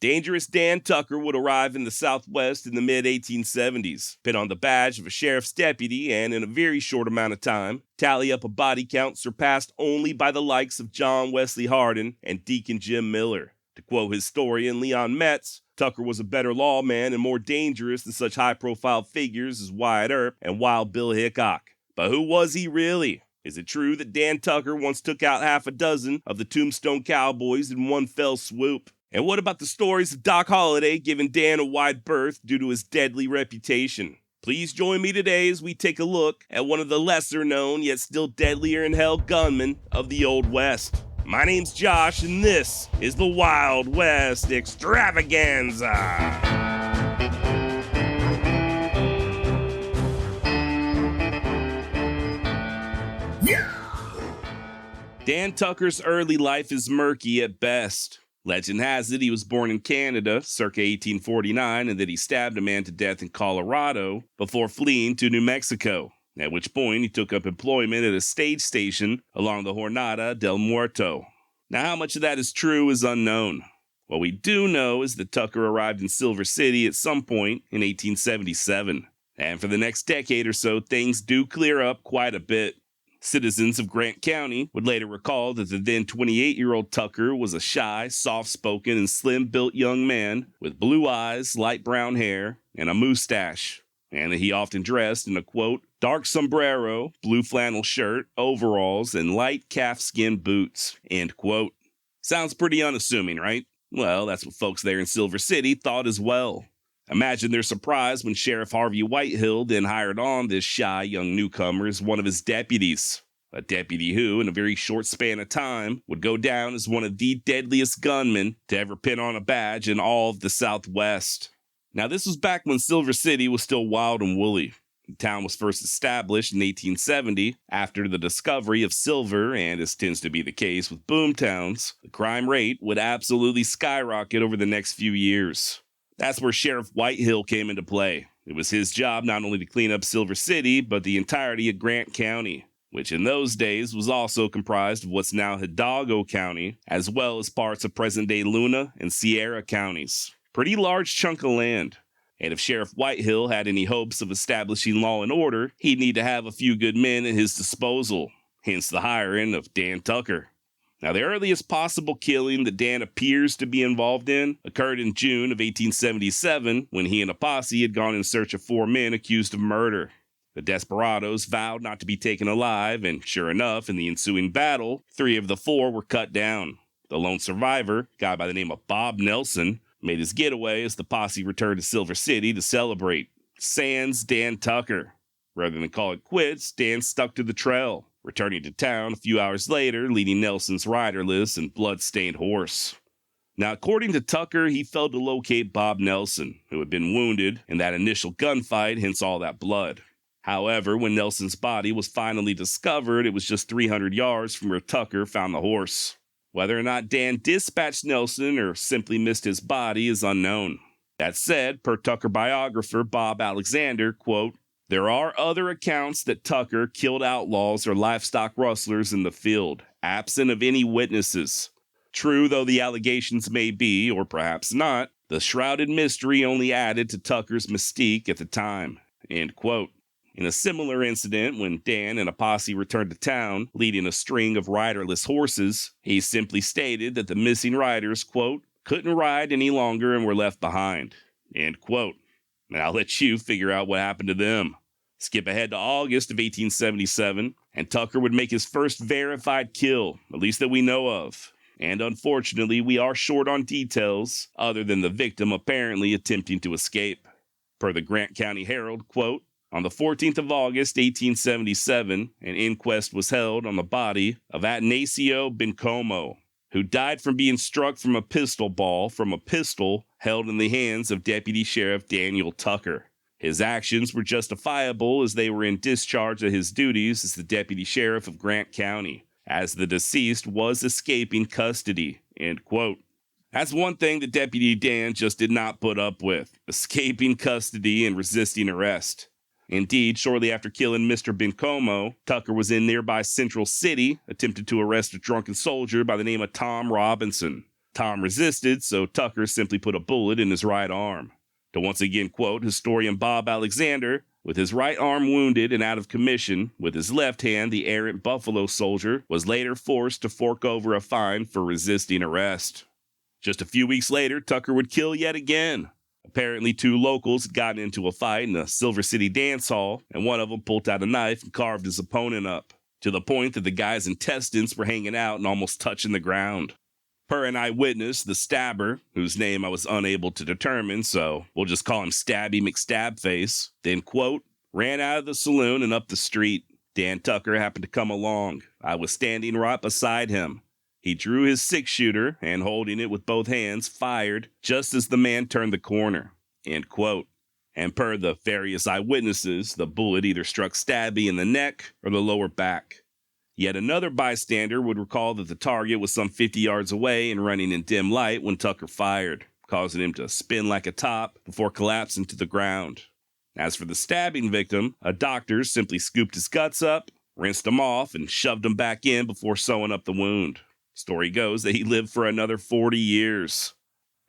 Dangerous Dan Tucker would arrive in the Southwest in the mid-1870s, pin on the badge of a sheriff's deputy, and in a very short amount of time, tally up a body count surpassed only by the likes of John Wesley Hardin and Deacon Jim Miller. To quote historian Leon Metz, Tucker was a better lawman and more dangerous than such high-profile figures as Wyatt Earp and Wild Bill Hickok. But who was he really? Is it true that Dan Tucker once took out half a dozen of the Tombstone Cowboys in one fell swoop? And what about the stories of Doc Holliday giving Dan a wide berth due to his deadly reputation? Please join me today as we take a look at one of the lesser-known yet still deadlier-in-hell gunmen of the Old West. My name's Josh, and this is the Wild West Extravaganza. Dan Tucker's early life is murky at best. Legend has it he was born in Canada, circa 1849, and that he stabbed a man to death in Colorado before fleeing to New Mexico, at which point he took up employment at a stage station along the Jornada del Muerto. Now, how much of that is true is unknown. What we do know is that Tucker arrived in Silver City at some point in 1877, and for the next decade or so, things do clear up quite a bit. Citizens of Grant County would later recall that the then 28-year-old Tucker was a shy, soft-spoken, and slim-built young man with blue eyes, light brown hair, and a mustache, and that he often dressed in a, quote, dark sombrero, blue flannel shirt, overalls, and light calfskin boots, end quote. Sounds pretty unassuming, right? Well, that's what folks there in Silver City thought as well. Imagine their surprise when Sheriff Harvey Whitehill then hired on this shy young newcomer as one of his deputies. A deputy who, in a very short span of time, would go down as one of the deadliest gunmen to ever pin on a badge in all of the Southwest. Now, this was back when Silver City was still wild and woolly. The town was first established in 1870 after the discovery of silver, and as tends to be the case with boom towns, the crime rate would absolutely skyrocket over the next few years. That's where Sheriff Whitehill came into play. It was his job not only to clean up Silver City, but the entirety of Grant County, which in those days was also comprised of what's now Hidalgo County, as well as parts of present-day Luna and Sierra counties. Pretty large chunk of land. And if Sheriff Whitehill had any hopes of establishing law and order, he'd need to have a few good men at his disposal, hence the hiring of Dan Tucker. Now, the earliest possible killing that Dan appears to be involved in occurred in June of 1877 when he and a posse had gone in search of 4 men accused of murder. The desperados vowed not to be taken alive, and sure enough, in the ensuing battle, 3 of the 4 were cut down. The lone survivor, a guy by the name of Bob Nelson, made his getaway as the posse returned to Silver City to celebrate. Sans Dan Tucker. Rather than call it quits, Dan stuck to the trail, returning to town a few hours later, leading Nelson's riderless and blood-stained horse. Now, according to Tucker, he failed to locate Bob Nelson, who had been wounded in that initial gunfight, hence all that blood. However, when Nelson's body was finally discovered, it was just 300 yards from where Tucker found the horse. Whether or not Dan dispatched Nelson or simply missed his body is unknown. That said, per Tucker biographer Bob Alexander, quote, there are other accounts that Tucker killed outlaws or livestock rustlers in the field, absent of any witnesses. True though the allegations may be, or perhaps not, the shrouded mystery only added to Tucker's mystique at the time, end quote. In a similar incident, when Dan and a posse returned to town, leading a string of riderless horses, he simply stated that the missing riders, quote, couldn't ride any longer and were left behind, end quote. And I'll let you figure out what happened to them. Skip ahead to August of 1877, and Tucker would make his first verified kill, at least that we know of. And unfortunately, we are short on details, other than the victim apparently attempting to escape. Per the Grant County Herald, quote, on the 14th of August, 1877, an inquest was held on the body of Atanasio Bencomo, who died from being struck from a pistol ball from a pistol held in the hands of Deputy Sheriff Daniel Tucker. His actions were justifiable as they were in discharge of his duties as the Deputy Sheriff of Grant County, as the deceased was escaping custody, end quote. That's one thing that Deputy Dan just did not put up with, escaping custody and resisting arrest. Indeed, shortly after killing Mr. Bencomo, Tucker was in nearby Central City, attempted to arrest a drunken soldier by the name of Tom Robinson. Tom resisted, so Tucker simply put a bullet in his right arm. To once again quote historian Bob Alexander, with his right arm wounded and out of commission, with his left hand, the errant Buffalo soldier was later forced to fork over a fine for resisting arrest. Just a few weeks later, Tucker would kill yet again. Apparently, two locals had gotten into a fight in a Silver City dance hall, and one of them pulled out a knife and carved his opponent up, to the point that the guy's intestines were hanging out and almost touching the ground. Per an eyewitness, the stabber, whose name I was unable to determine, so we'll just call him Stabby McStabface, then, quote, ran out of the saloon and up the street. Dan Tucker happened to come along. I was standing right beside him. He drew his six-shooter and, holding it with both hands, fired just as the man turned the corner, end quote. And per the various eyewitnesses, the bullet either struck Stabby in the neck or the lower back. Yet another bystander would recall that the target was some 50 yards away and running in dim light when Tucker fired, causing him to spin like a top before collapsing to the ground. As for the stabbing victim, a doctor simply scooped his guts up, rinsed them off, and shoved them back in before sewing up the wound. Story goes that he lived for another 40 years.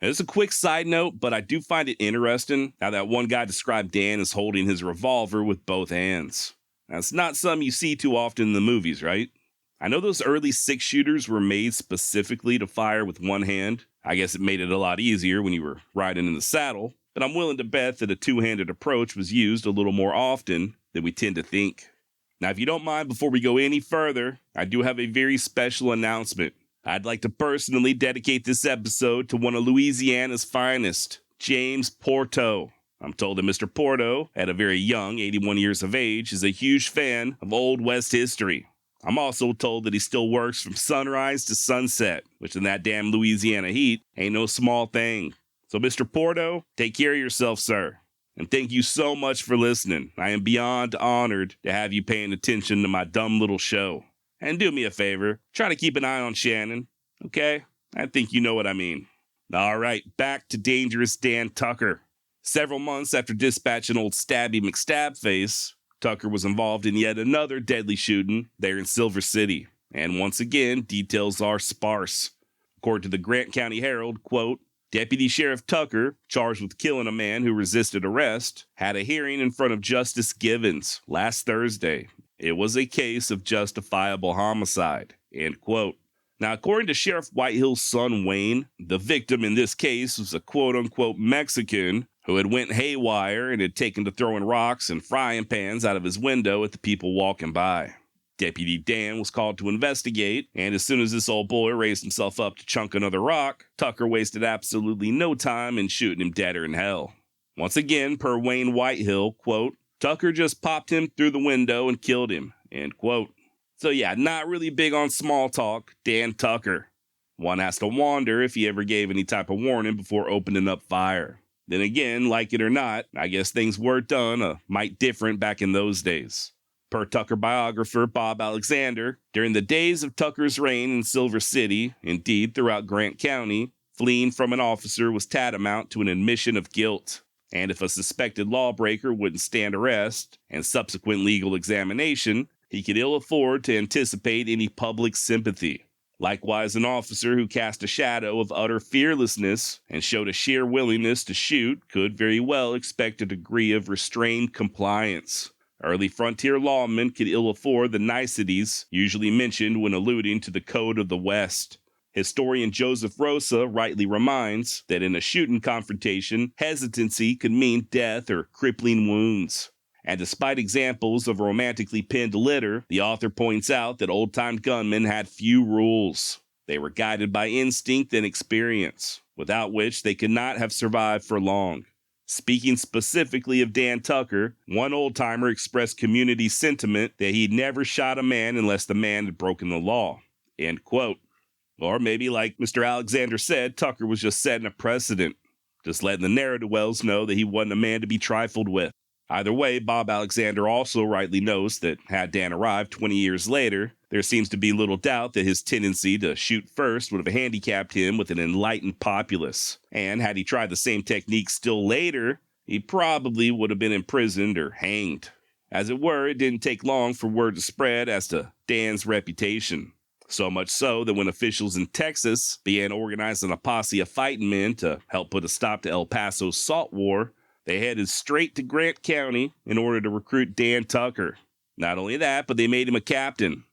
Now, this is a quick side note, but I do find it interesting how that one guy described Dan as holding his revolver with both hands. That's not something you see too often in the movies, right? I know those early six-shooters were made specifically to fire with one hand. I guess it made it a lot easier when you were riding in the saddle, but I'm willing to bet that a two-handed approach was used a little more often than we tend to think. Now, if you don't mind, before we go any further, I do have a very special announcement. I'd like to personally dedicate this episode to one of Louisiana's finest, James Porto. I'm told that Mr. Porto, at a very young 81 years of age, is a huge fan of Old West history. I'm also told that he still works from sunrise to sunset, which in that damn Louisiana heat ain't no small thing. So Mr. Porto, take care of yourself, sir. And thank you so much for listening. I am beyond honored to have you paying attention to my dumb little show. And do me a favor, try to keep an eye on Shannon, okay? I think you know what I mean. All right, back to Dangerous Dan Tucker. Several months after dispatching old Stabby McStabface, Tucker was involved in yet another deadly shooting there in Silver City. And once again, details are sparse. According to the Grant County Herald, quote, Deputy Sheriff Tucker, charged with killing a man who resisted arrest, had a hearing in front of Justice Givens last Thursday. It was a case of justifiable homicide, end quote. Now, according to Sheriff Whitehill's son Wayne, the victim in this case was a quote-unquote Mexican who had went haywire and had taken to throwing rocks and frying pans out of his window at the people walking by. Deputy Dan was called to investigate, and as soon as this old boy raised himself up to chunk another rock, Tucker wasted absolutely no time in shooting him deader in hell. Once again, per Wayne Whitehill, quote, Tucker just popped him through the window and killed him, end quote. So yeah, not really big on small talk, Dan Tucker. One has to wonder if he ever gave any type of warning before opening up fire. Then again, like it or not, I guess things were done a mite different back in those days. Per Tucker biographer Bob Alexander, during the days of Tucker's reign in Silver City, indeed throughout Grant County, fleeing from an officer was tantamount to an admission of guilt. And if a suspected lawbreaker wouldn't stand arrest and subsequent legal examination, he could ill afford to anticipate any public sympathy. Likewise, an officer who cast a shadow of utter fearlessness and showed a sheer willingness to shoot could very well expect a degree of restrained compliance. Early frontier lawmen could ill afford the niceties usually mentioned when alluding to the code of the West. Historian Joseph Rosa rightly reminds that in a shooting confrontation, hesitancy could mean death or crippling wounds. And despite examples of romantically pinned litter, the author points out that old-time gunmen had few rules. They were guided by instinct and experience, without which they could not have survived for long. Speaking specifically of Dan Tucker, one old-timer expressed community sentiment that he'd never shot a man unless the man had broken the law, end quote. Or maybe, like Mr. Alexander said, Tucker was just setting a precedent, just letting the ne'er-do-wells know that he wasn't a man to be trifled with. Either way, Bob Alexander also rightly knows that had Dan arrived 20 years later, there seems to be little doubt that his tendency to shoot first would have handicapped him with an enlightened populace. And had he tried the same technique still later, he probably would have been imprisoned or hanged. As it were, it didn't take long for word to spread as to Dan's reputation. So much so that when officials in Texas began organizing a posse of fighting men to help put a stop to El Paso's salt war, they headed straight to Grant County in order to recruit Dan Tucker. Not only that, but they made him a captain.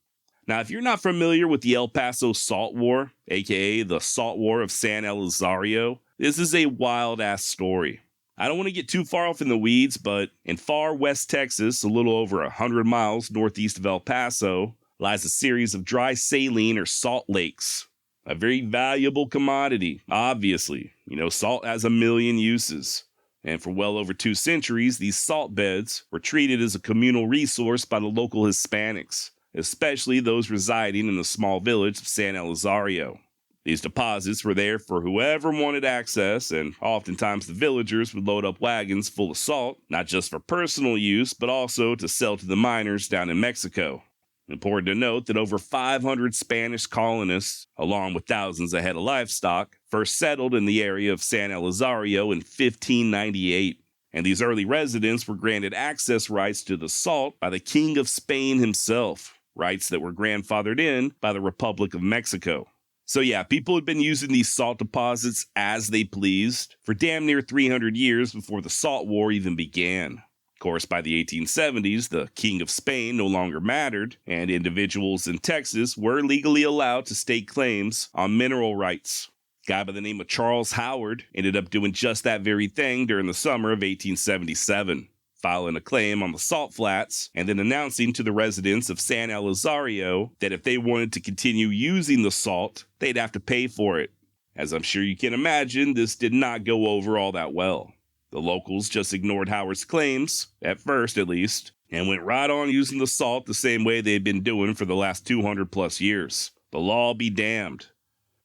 Now, if you're not familiar with the El Paso Salt War, aka the Salt War of San Elizario, this is a wild-ass story. I don't want to get too far off in the weeds, but in far west Texas, a little over 100 miles northeast of El Paso, lies a series of dry saline or salt lakes. A very valuable commodity, obviously. Salt has a million uses. And for well over 2 centuries, these salt beds were treated as a communal resource by the local Hispanics, especially those residing in the small village of San Elizario. These deposits were there for whoever wanted access, and oftentimes the villagers would load up wagons full of salt, not just for personal use, but also to sell to the miners down in Mexico. Important to note that over 500 Spanish colonists, along with thousands of head of livestock, first settled in the area of San Elizario in 1598, and these early residents were granted access rights to the salt by the King of Spain himself, rights that were grandfathered in by the Republic of Mexico. So yeah, people had been using these salt deposits as they pleased for damn near 300 years before the Salt War even began. Of course, by the 1870s, the King of Spain no longer mattered, and individuals in Texas were legally allowed to stake claims on mineral rights. A guy by the name of Charles Howard ended up doing just that very thing during the summer of 1877, filing a claim on the salt flats and then announcing to the residents of San Elizario that if they wanted to continue using the salt, they'd have to pay for it. As I'm sure you can imagine, this did not go over all that well. The locals just ignored Howard's claims, at first at least, and went right on using the salt the same way they had been doing for the last 200 plus years. The law be damned.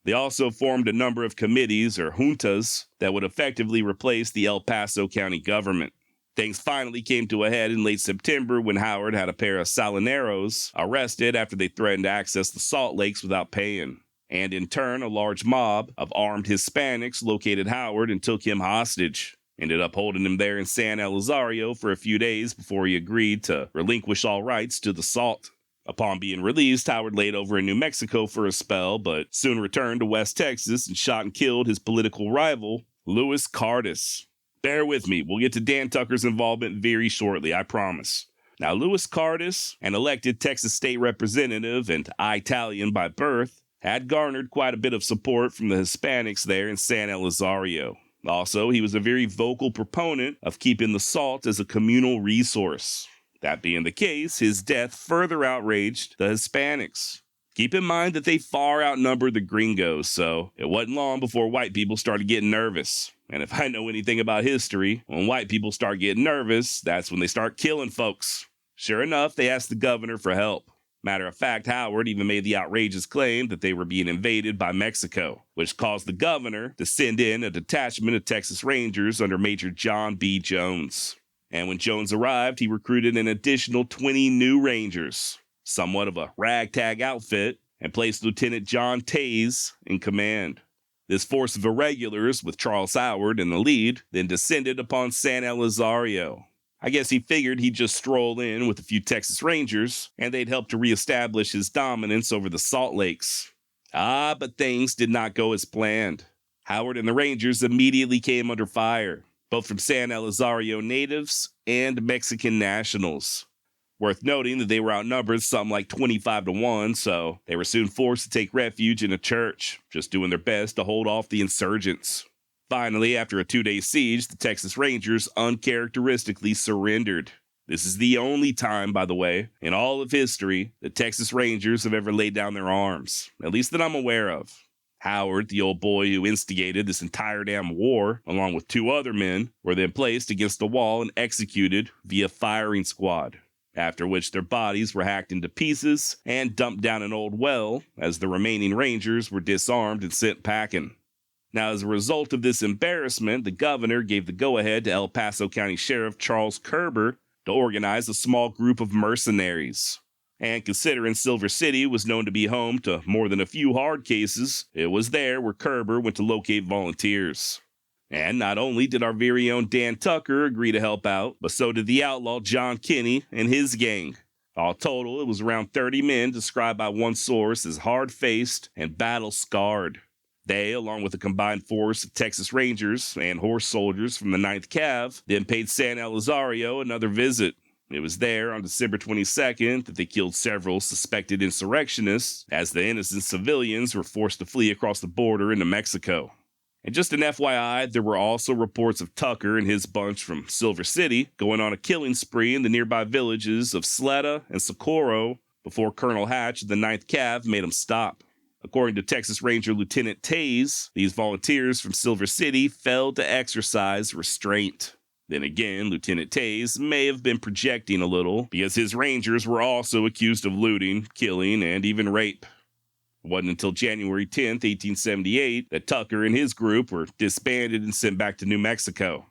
They also formed a number of committees or juntas that would effectively replace the El Paso County government. Things finally came to a head in late September when Howard had a pair of salineros arrested after they threatened to access the salt lakes without paying. And in turn, a large mob of armed Hispanics located Howard and took him hostage. Ended up holding him there in San Elizario for a few days before he agreed to relinquish all rights to the salt. Upon being released, Howard laid over in New Mexico for a spell, but soon returned to West Texas and shot and killed his political rival, Louis Cardis. Bear with me, we'll get to Dan Tucker's involvement very shortly, I promise. Now, Louis Cardis, an elected Texas state representative and Italian by birth, had garnered quite a bit of support from the Hispanics there in San Elizario. Also, he was a very vocal proponent of keeping the salt as a communal resource. That being the case, his death further outraged the Hispanics. Keep in mind that they far outnumbered the gringos, so it wasn't long before white people started getting nervous. And if I know anything about history, when white people start getting nervous, that's when they start killing folks. Sure enough, they asked the governor for help. Matter of fact, Howard even made the outrageous claim that they were being invaded by Mexico, which caused the governor to send in a detachment of Texas Rangers under Major John B. Jones. And when Jones arrived, he recruited an additional 20 new Rangers, somewhat of a ragtag outfit, and placed Lieutenant John Taze in command. This force of irregulars, with Charles Howard in the lead, then descended upon San Elizario. I guess he figured he'd just stroll in with a few Texas Rangers, and they'd help to reestablish his dominance over the Salt Lakes. But things did not go as planned. Howard and the Rangers immediately came under fire, both from San Elizario natives and Mexican nationals. Worth noting that they were outnumbered something like 25-1, so they were soon forced to take refuge in a church, just doing their best to hold off the insurgents. Finally, after a 2-day siege, the Texas Rangers uncharacteristically surrendered. This is the only time, by the way, in all of history, the Texas Rangers have ever laid down their arms, at least that I'm aware of. Howard, the old boy who instigated this entire damn war, along with 2 other men, were then placed against a wall and executed via firing squad, after which their bodies were hacked into pieces and dumped down an old well as the remaining Rangers were disarmed and sent packing. Now, as a result of this embarrassment, the governor gave the go-ahead to El Paso County Sheriff Charles Kerber to organize a small group of mercenaries. And considering Silver City was known to be home to more than a few hard cases, it was there where Kerber went to locate volunteers. And not only did our very own Dan Tucker agree to help out, but so did the outlaw John Kinney and his gang, All total, it was around 30 men described by one source as hard-faced and battle-scarred. They, along with a combined force of Texas Rangers and horse soldiers from the 9th Cav, then paid San Elizario another visit. It was there on December 22nd that they killed several suspected insurrectionists as the innocent civilians were forced to flee across the border into Mexico. And just an FYI, there were also reports of Tucker and his bunch from Silver City going on a killing spree in the nearby villages of Sleta and Socorro before Colonel Hatch of the 9th Cav made them stop. According to Texas Ranger Lieutenant Taze, these volunteers from Silver City failed to exercise restraint. Then again, Lieutenant Taze may have been projecting a little because his Rangers were also accused of looting, killing, and even rape. It wasn't until January 10th, 1878, that Tucker and his group were disbanded and sent back to New Mexico.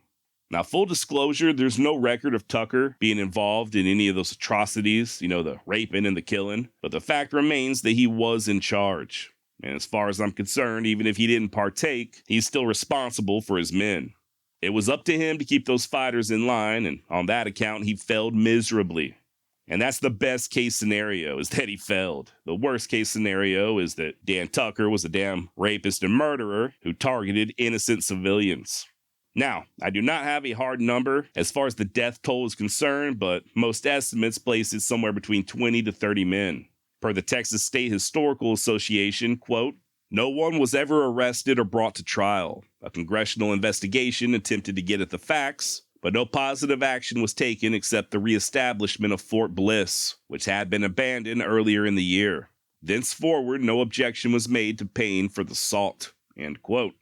Now, full disclosure, there's no record of Tucker being involved in any of those atrocities, the raping and the killing, but the fact remains that he was in charge. And as far as I'm concerned, even if he didn't partake, he's still responsible for his men. It was up to him to keep those fighters in line, and on that account, he failed miserably. And that's the best case scenario, is that he failed. The worst case scenario is that Dan Tucker was a damn rapist and murderer who targeted innocent civilians. Now, I do not have a hard number as far as the death toll is concerned, but most estimates place it somewhere between 20 to 30 men. Per the Texas State Historical Association, quote, "No one was ever arrested or brought to trial. A congressional investigation attempted to get at the facts, but no positive action was taken except the reestablishment of Fort Bliss, which had been abandoned earlier in the year. Thenceforward, no objection was made to paying for the salt." End quote.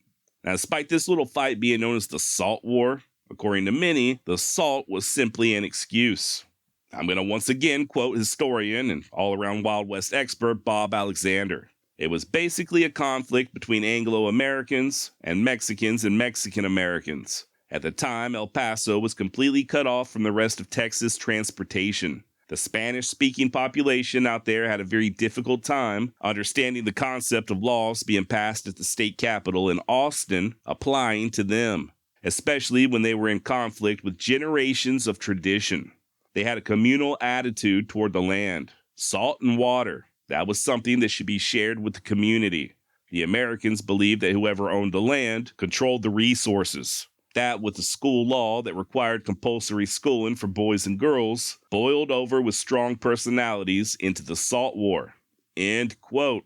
Now, despite this little fight being known as the Salt War, according to many, the salt was simply an excuse. I'm going to once again quote historian and all-around Wild West expert Bob Alexander. It was basically a conflict between Anglo-Americans and Mexican-Americans. At the time, El Paso was completely cut off from the rest of Texas transportation. The Spanish-speaking population out there had a very difficult time understanding the concept of laws being passed at the state capitol in Austin applying to them, especially when they were in conflict with generations of tradition. They had a communal attitude toward the land. Salt and water, that was something that should be shared with the community. The Americans believed that whoever owned the land controlled the resources. That, with the school law that required compulsory schooling for boys and girls, boiled over with strong personalities into the Salt War. End quote.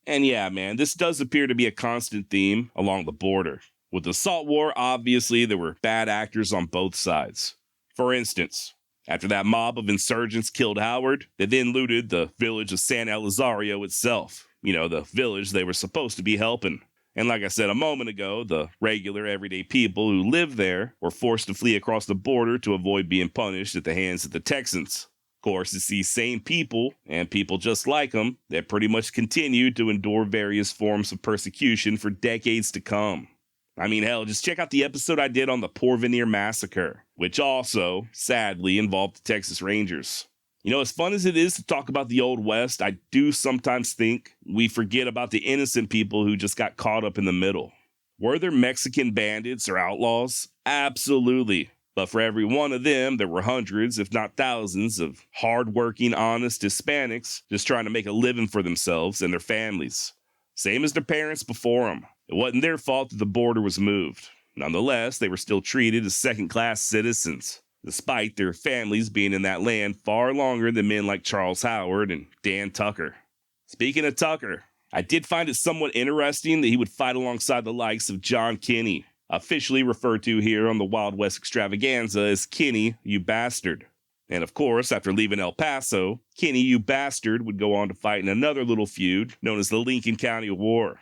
And yeah, man, this does appear to be a constant theme along the border. With the Salt War, obviously, there were bad actors on both sides. For instance, after that mob of insurgents killed Howard, they then looted the village of San Elizario itself. The village they were supposed to be helping. And like I said a moment ago, the regular everyday people who lived there were forced to flee across the border to avoid being punished at the hands of the Texans. Of course, it's these same people, and people just like them, that pretty much continued to endure various forms of persecution for decades to come. I mean, hell, just check out the episode I did on the Porvenir Massacre, which also, sadly, involved the Texas Rangers. As fun as it is to talk about the Old West, I do sometimes think we forget about the innocent people who just got caught up in the middle. Were there Mexican bandits or outlaws? Absolutely. But for every one of them, there were hundreds, if not thousands, of hard-working, honest Hispanics just trying to make a living for themselves and their families. Same as their parents before them. It wasn't their fault that the border was moved. Nonetheless, they were still treated as second-class citizens, despite their families being in that land far longer than men like Charles Howard and Dan Tucker. Speaking of Tucker, I did find it somewhat interesting that he would fight alongside the likes of John Kinney, officially referred to here on the Wild West Extravaganza as Kinney, you bastard. And of course, after leaving El Paso, Kinney, you bastard, would go on to fight in another little feud known as the Lincoln County War.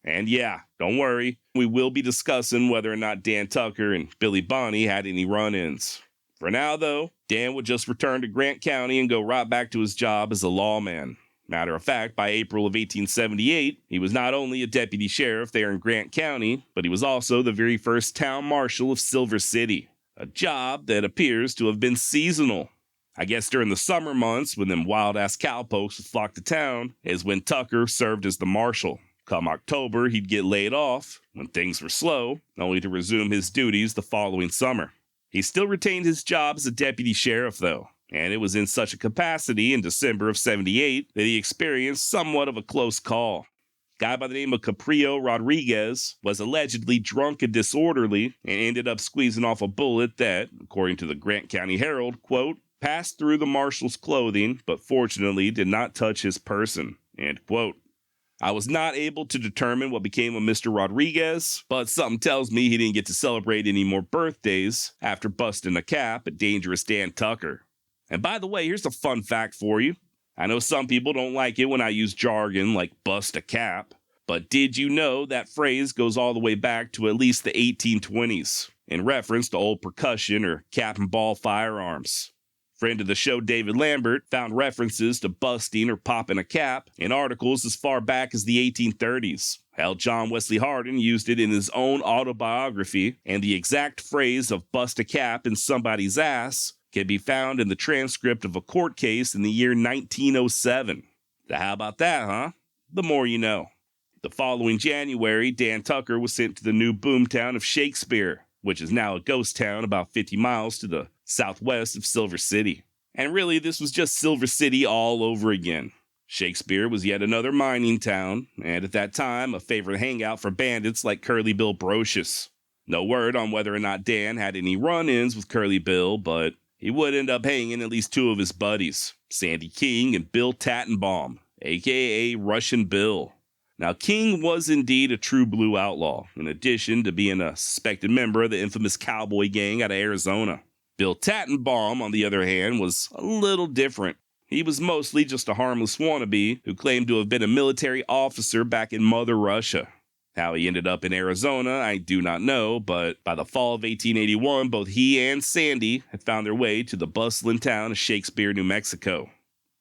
And yeah, don't worry, we will be discussing whether or not Dan Tucker and Billy Bonney had any run-ins. For now, though, Dan would just return to Grant County and go right back to his job as a lawman. Matter of fact, by April of 1878, he was not only a deputy sheriff there in Grant County, but he was also the very first town marshal of Silver City, a job that appears to have been seasonal. I guess during the summer months, when them wild-ass cowpokes would flock to town, is when Tucker served as the marshal. Come October, he'd get laid off, when things were slow, only to resume his duties the following summer. He still retained his job as a deputy sheriff, though, and it was in such a capacity in December of 78 that he experienced somewhat of a close call. A guy by the name of Caprio Rodriguez was allegedly drunk and disorderly and ended up squeezing off a bullet that, according to the Grant County Herald, quote, passed through the marshal's clothing, but fortunately did not touch his person, end quote. I was not able to determine what became of Mr. Rodriguez, but something tells me he didn't get to celebrate any more birthdays after busting a cap at Dangerous Dan Tucker. And by the way, here's a fun fact for you. I know some people don't like it when I use jargon like bust a cap, but did you know that phrase goes all the way back to at least the 1820s, in reference to old percussion or cap and ball firearms? Friend of the show David Lambert found references to busting or popping a cap in articles as far back as the 1830s. Hell, John Wesley Hardin used it in his own autobiography, and the exact phrase of bust a cap in somebody's ass can be found in the transcript of a court case in the year 1907. So how about that, huh? The more you know. The following January, Dan Tucker was sent to the new boomtown of Shakespeare, which is now a ghost town about 50 miles to the southwest of Silver City. And really, this was just Silver City all over again. Shakespeare was yet another mining town, and at that time, a favorite hangout for bandits like Curly Bill Brocious. No word on whether or not Dan had any run-ins with Curly Bill, but he would end up hanging at least two of his buddies, Sandy King and Bill Tattenbaum, a.k.a. Russian Bill. Now, King was indeed a true blue outlaw, in addition to being a suspected member of the infamous cowboy gang out of Arizona. Bill Tattenbaum, on the other hand, was a little different. He was mostly just a harmless wannabe who claimed to have been a military officer back in Mother Russia. How he ended up in Arizona, I do not know, but by the fall of 1881, both he and Sandy had found their way to the bustling town of Shakespeare, New Mexico.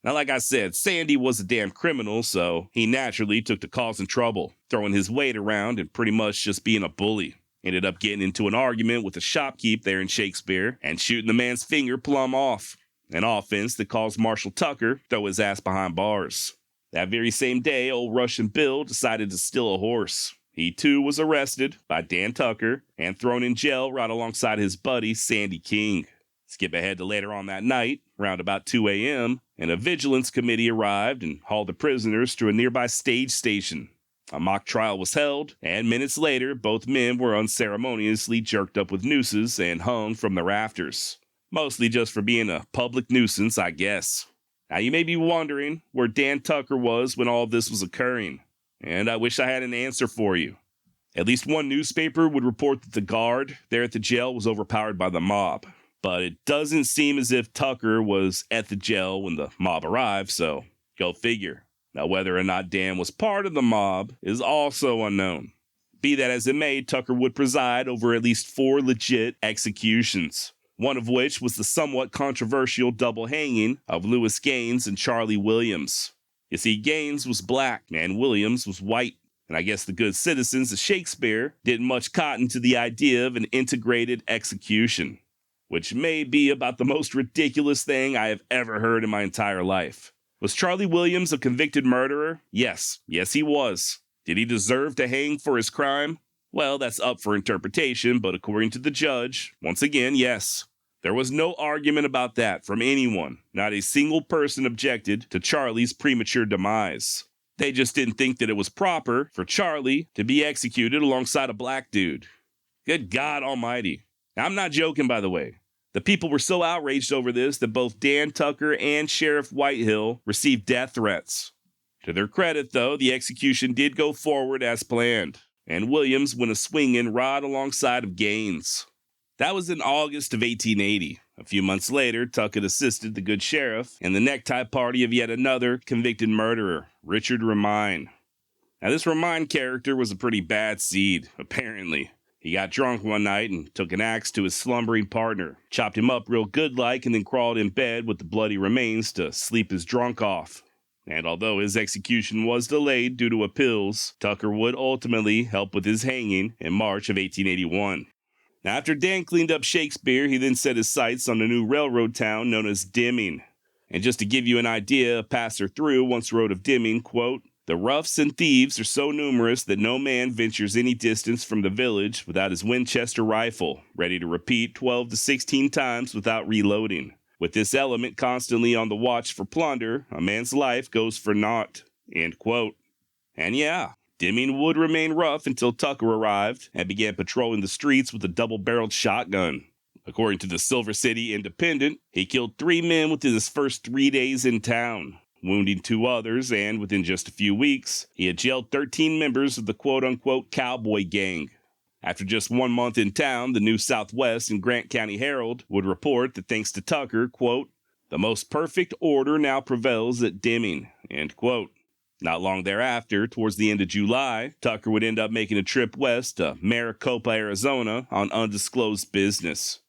Now, like I said, Sandy was a damn criminal, so he naturally took to causing trouble, throwing his weight around and pretty much just being a bully. Ended up getting into an argument with a shopkeep there in Shakespeare and shooting the man's finger plumb off, an offense that caused Marshal Tucker to throw his ass behind bars. That very same day, old Russian Bill decided to steal a horse. He too was arrested by Dan Tucker and thrown in jail right alongside his buddy Sandy King. Skip ahead to later on that night, around about 2 a.m., and a vigilance committee arrived and hauled the prisoners to a nearby stage station. A mock trial was held, and minutes later, both men were unceremoniously jerked up with nooses and hung from the rafters. Mostly just for being a public nuisance, I guess. Now, you may be wondering where Dan Tucker was when all this was occurring, and I wish I had an answer for you. At least one newspaper would report that the guard there at the jail was overpowered by the mob, but it doesn't seem as if Tucker was at the jail when the mob arrived, so go figure. Now, whether or not Dan was part of the mob is also unknown. Be that as it may, Tucker would preside over at least 4 legit executions, one of which was the somewhat controversial double hanging of Lewis Gaines and Charlie Williams. You see, Gaines was black and Williams was white, and I guess the good citizens of Shakespeare didn't much cotton to the idea of an integrated execution, which may be about the most ridiculous thing I have ever heard in my entire life. Was Charlie Williams a convicted murderer? Yes. Yes, he was. Did he deserve to hang for his crime? Well, that's up for interpretation, but according to the judge, once again, yes. There was no argument about that from anyone. Not a single person objected to Charlie's premature demise. They just didn't think that it was proper for Charlie to be executed alongside a black dude. Good God almighty. Now, I'm not joking, by the way. The people were so outraged over this that both Dan Tucker and Sheriff Whitehill received death threats. To their credit, though, the execution did go forward as planned, and Williams went a swinging right alongside of Gaines. That was in August of 1880. A few months later, Tucker assisted the good sheriff in the necktie party of yet another convicted murderer, Richard Remine. Now, this Remine character was a pretty bad seed, apparently. He got drunk one night and took an axe to his slumbering partner, chopped him up real good-like, and then crawled in bed with the bloody remains to sleep his drunk off. And although his execution was delayed due to appeals, Tucker would ultimately help with his hanging in March of 1881. Now, after Dan cleaned up Shakespeare, he then set his sights on a new railroad town known as Deming. And just to give you an idea, a passer through once wrote of Deming, quote, "The roughs and thieves are so numerous that no man ventures any distance from the village without his Winchester rifle, ready to repeat 12 to 16 times without reloading, With this element constantly on the watch for plunder, a man's life goes for naught, end quote. And yeah, Deming would remain rough until Tucker arrived and began patrolling the streets with a double-barreled shotgun. According to the Silver City Independent, he killed 3 men within his first 3 days in town, wounding 2 others, and within just a few weeks, he had jailed 13 members of the quote-unquote cowboy gang. After just 1 month in town, the New Southwest and Grant County Herald would report that thanks to Tucker, quote, the most perfect order now prevails at Deming, end quote. Not long thereafter, towards the end of July, Tucker would end up making a trip west to Maricopa, Arizona on undisclosed business.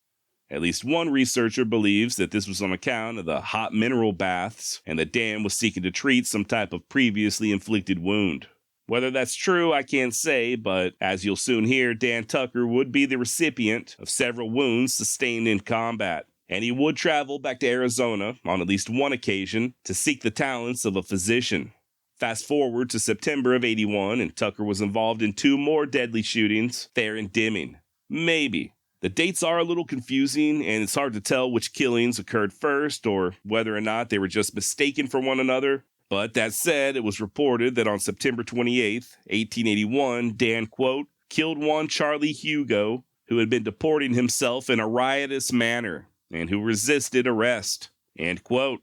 At least one researcher believes that this was on account of the hot mineral baths and that Dan was seeking to treat some type of previously inflicted wound. Whether that's true, I can't say, but as you'll soon hear, Dan Tucker would be the recipient of several wounds sustained in combat, and he would travel back to Arizona on at least one occasion to seek the talents of a physician. Fast forward to September of '81, and Tucker was involved in 2 more deadly shootings there in Deming. Maybe. The dates are a little confusing, and it's hard to tell which killings occurred first or whether or not they were just mistaken for one another. But that said, it was reported that on September 28, 1881, Dan, quote, killed one Charlie Hugo, who had been deporting himself in a riotous manner and who resisted arrest, end quote.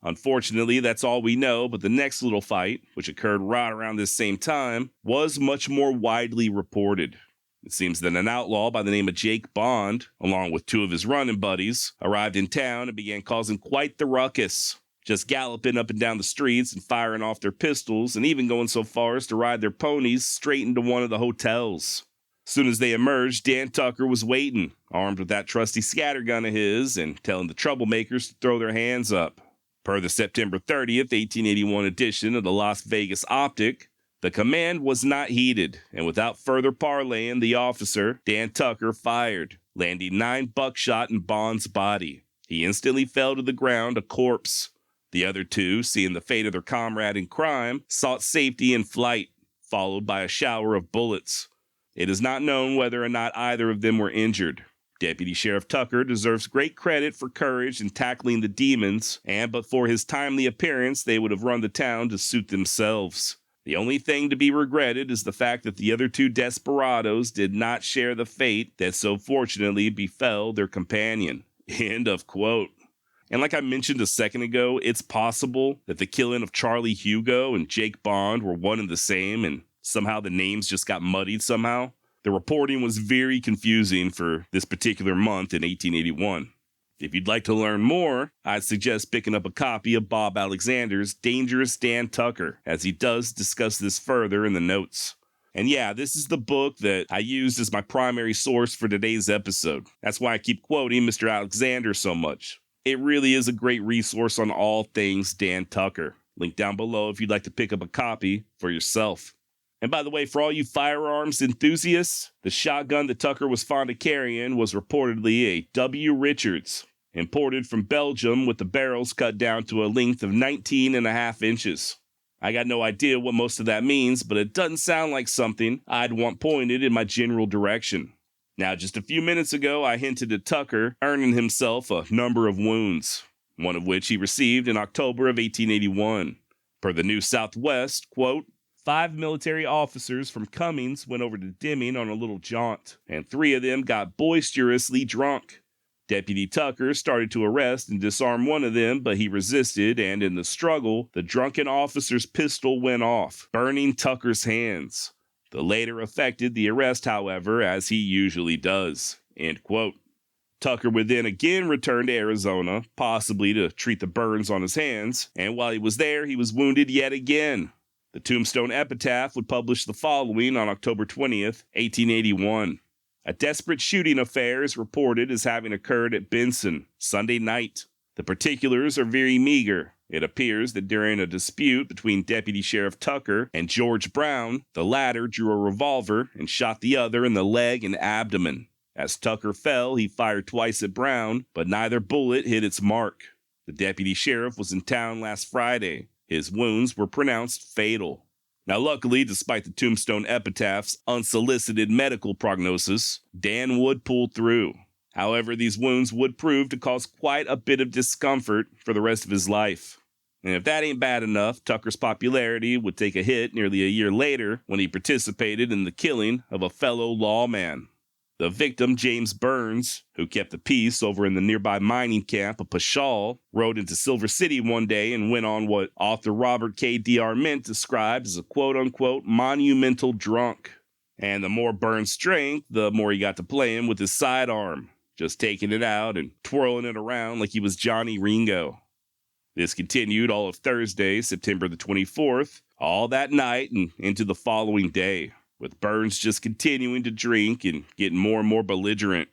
Unfortunately, that's all we know, but the next little fight, which occurred right around this same time, was much more widely reported. It seems that an outlaw by the name of Jake Bond, along with 2 of his running buddies, arrived in town and began causing quite the ruckus, just galloping up and down the streets and firing off their pistols and even going so far as to ride their ponies straight into one of the hotels. Soon as they emerged, Dan Tucker was waiting, armed with that trusty scattergun of his and telling the troublemakers to throw their hands up. Per the September 30th, 1881 edition of the Las Vegas Optic, the command was not heeded, and without further parleying, the officer, Dan Tucker, fired, landing 9 buckshot in Bond's body. He instantly fell to the ground, a corpse. The other 2, seeing the fate of their comrade in crime, sought safety in flight, followed by a shower of bullets. It is not known whether or not either of them were injured. Deputy Sheriff Tucker deserves great credit for courage in tackling the demons, and but for his timely appearance, they would have run the town to suit themselves. The only thing to be regretted is the fact that the other 2 desperados did not share the fate that so fortunately befell their companion. End of quote. And like I mentioned a second ago, it's possible that the killing of Charlie Hugo and Jake Bond were one and the same, and somehow the names just got muddied somehow. The reporting was very confusing for this particular month in 1881. If you'd like to learn more, I'd suggest picking up a copy of Bob Alexander's Dangerous Dan Tucker, as he does discuss this further in the notes. And yeah, this is the book that I used as my primary source for today's episode. That's why I keep quoting Mr. Alexander so much. It really is a great resource on all things Dan Tucker. Link down below if you'd like to pick up a copy for yourself. And by the way, for all you firearms enthusiasts, the shotgun that Tucker was fond of carrying was reportedly a W. Richards, imported from Belgium with the barrels cut down to a length of 19.5 inches. I got no idea what most of that means, but it doesn't sound like something I'd want pointed in my general direction. Now, just a few minutes ago, I hinted at Tucker earning himself a number of wounds, one of which he received in October of 1881. Per the New Southwest, quote, 5 military officers from Cummings went over to Deming on a little jaunt, and 3 of them got boisterously drunk. Deputy Tucker started to arrest and disarm one of them, but he resisted, and in the struggle, the drunken officer's pistol went off, burning Tucker's hands. The latter effected the arrest, however, as he usually does. End quote. Tucker would then again return to Arizona, possibly to treat the burns on his hands, and while he was there, he was wounded yet again. The Tombstone Epitaph would publish the following on October 20th, 1881. A desperate shooting affair is reported as having occurred at Benson, Sunday night. The particulars are very meager. It appears that during a dispute between Deputy Sheriff Tucker and George Brown, the latter drew a revolver and shot the other in the leg and abdomen. As Tucker fell, he fired twice at Brown, but neither bullet hit its mark. The deputy sheriff was in town last Friday. His wounds were pronounced fatal. Now, luckily, despite the Tombstone Epitaph's unsolicited medical prognosis, Dan Wood pulled through. However, these wounds would prove to cause quite a bit of discomfort for the rest of his life. And if that ain't bad enough, Tucker's popularity would take a hit nearly a year later when he participated in the killing of a fellow lawman. The victim, James Burns, who kept the peace over in the nearby mining camp of Pashal, rode into Silver City one day and went on what author Robert K. D.R. Mint described as a quote-unquote monumental drunk. And the more Burns drank, the more he got to playing with his sidearm, just taking it out and twirling it around like he was Johnny Ringo. This continued all of Thursday, September the 24th, all that night and into the following day, with Burns just continuing to drink and getting more and more belligerent.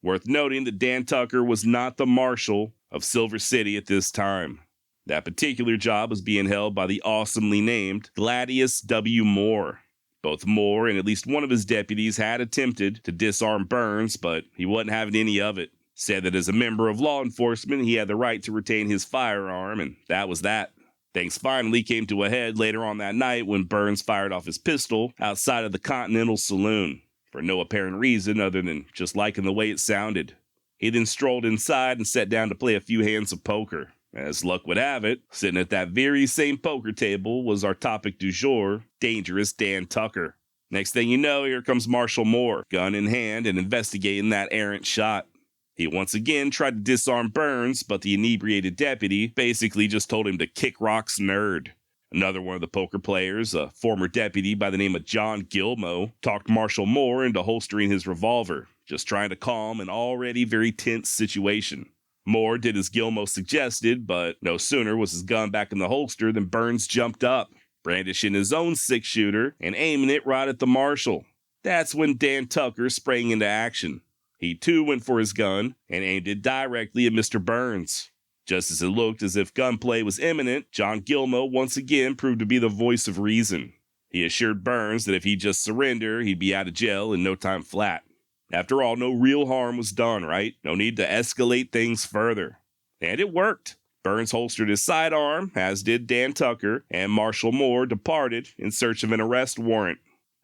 Worth noting that Dan Tucker was not the marshal of Silver City at this time. That particular job was being held by the awesomely named Gladius W. Moore. Both Moore and at least one of his deputies had attempted to disarm Burns, but he wasn't having any of it. Said that as a member of law enforcement, he had the right to retain his firearm, and that was that. Things finally came to a head later on that night when Burns fired off his pistol outside of the Continental Saloon, for no apparent reason other than just liking the way it sounded. He then strolled inside and sat down to play a few hands of poker. As luck would have it, sitting at that very same poker table was our topic du jour, Dangerous Dan Tucker. Next thing you know, here comes Marshal Moore, gun in hand and investigating that errant shot. He once again tried to disarm Burns, but the inebriated deputy basically just told him to kick rocks, nerd. Another one of the poker players, a former deputy by the name of John Gilmo, talked Marshal Moore into holstering his revolver, just trying to calm an already very tense situation. Moore did as Gilmo suggested, but no sooner was his gun back in the holster than Burns jumped up, brandishing his own six-shooter and aiming it right at the marshal. That's when Dan Tucker sprang into action. He too went for his gun and aimed it directly at Mr. Burns. Just as it looked as if gunplay was imminent, John Gilmo once again proved to be the voice of reason. He assured Burns that if he'd just surrender, he'd be out of jail in no time flat. After all, no real harm was done, right? No need to escalate things further. And it worked. Burns holstered his sidearm, as did Dan Tucker, and Marshal Moore departed in search of an arrest warrant.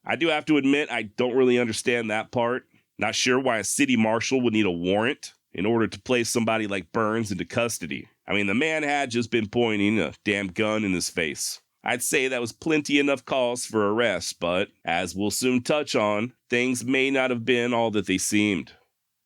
I do have to admit, I don't really understand that part. Not sure why a city marshal would need a warrant in order to place somebody like Burns into custody. I mean, the man had just been pointing a damn gun in his face. I'd say that was plenty enough cause for arrest, but, as we'll soon touch on, things may not have been all that they seemed.